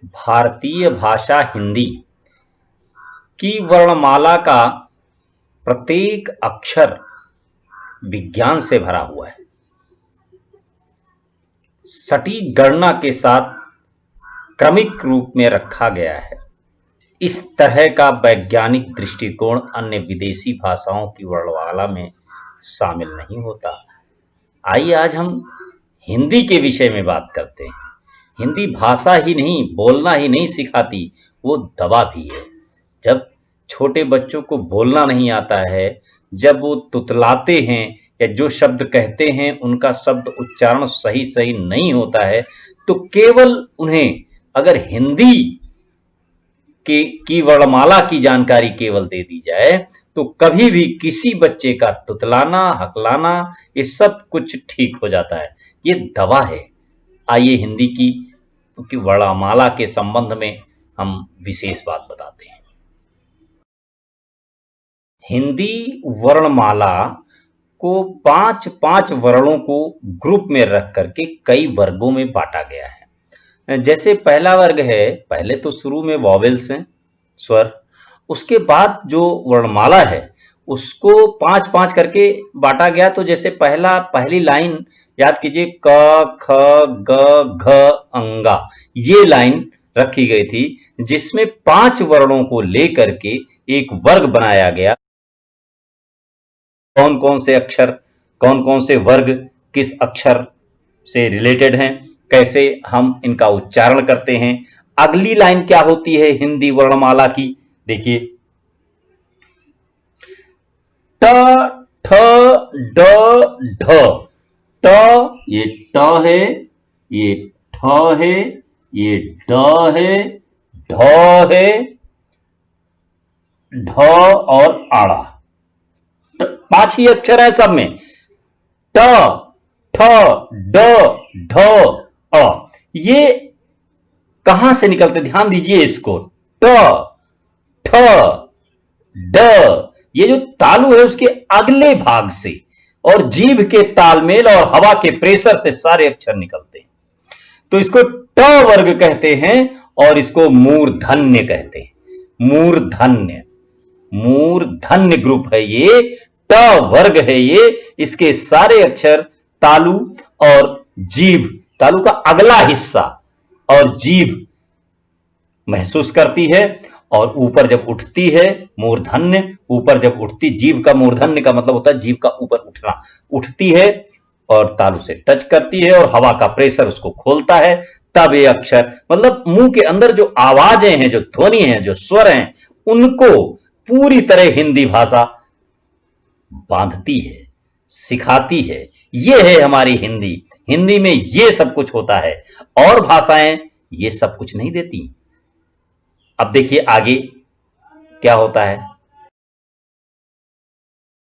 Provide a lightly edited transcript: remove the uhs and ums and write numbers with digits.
भारतीय भाषा हिंदी की वर्णमाला का प्रत्येक अक्षर विज्ञान से भरा हुआ है। सटीक गणना के साथ क्रमिक रूप में रखा गया है। इस तरह का वैज्ञानिक दृष्टिकोण अन्य विदेशी भाषाओं की वर्णमाला में शामिल नहीं होता। आइए आज हम हिंदी के विषय में बात करते हैं। हिंदी भाषा ही नहीं, बोलना ही नहीं सिखाती, वो दवा भी है। जब छोटे बच्चों को बोलना नहीं आता है, जब वो तुतलाते हैं या जो शब्द कहते हैं उनका शब्द उच्चारण सही सही नहीं होता है, तो केवल उन्हें अगर हिंदी की वर्णमाला की जानकारी केवल दे दी जाए तो कभी भी किसी बच्चे का तुतलाना, हकलाना, ये सब कुछ ठीक हो जाता है। ये दवा है। आइए हिंदी की वर्णमाला के संबंध में हम विशेष बात बताते हैं। हिंदी वर्णमाला को पांच वर्णों को ग्रुप में रख करके कई वर्गों में बांटा गया है। जैसे पहला वर्ग है, पहले तो शुरू में वॉवेल्स हैं, स्वर। उसके बाद जो वर्णमाला है उसको पांच पांच करके बांटा गया। तो जैसे पहली लाइन याद कीजिए, क ख ग घ अंगा, ये लाइन रखी गई थी जिसमें 5 वर्णों को लेकर के एक वर्ग बनाया गया। कौन कौन से अक्षर, कौन कौन से वर्ग किस अक्षर से रिलेटेड हैं, कैसे हम इनका उच्चारण करते हैं। अगली लाइन क्या होती है हिंदी वर्णमाला की, देखिए, ट ठ ड ढ। ट ये ट है, ये ठ है, ये ड है, ढ है, ढ और आड़ा। 5 ही अक्षर है सब में, ट ठ ड ढ अ। ये कहां से निकलते, ध्यान दीजिए इसको, ट ठ ड, ये जो तालु है उसके अगले भाग से और जीभ के तालमेल और हवा के प्रेशर से सारे अक्षर निकलते हैं। तो इसको ट वर्ग कहते हैं और इसको मूर्धन्य कहते हैं। मूर्धन्य, मूर्धन्य ग्रुप है ये, ट वर्ग है ये। इसके सारे अक्षर तालु और जीभ, तालु का अगला हिस्सा और जीभ महसूस करती है, और ऊपर जब उठती है मूर्धन्य, ऊपर जब उठती, जीभ का मूर्धन्य का मतलब होता है जीभ का ऊपर उठना, उठती है और तालु से टच करती है और हवा का प्रेशर उसको खोलता है, तब ये अक्षर, मतलब मुंह के अंदर जो आवाजें हैं, जो ध्वनि हैं, जो स्वर हैं, उनको पूरी तरह हिंदी भाषा बांधती है, सिखाती है। ये है हमारी हिंदी। हिंदी में ये सब कुछ होता है और भाषाएं ये सब कुछ नहीं देती। अब देखिए आगे क्या होता है।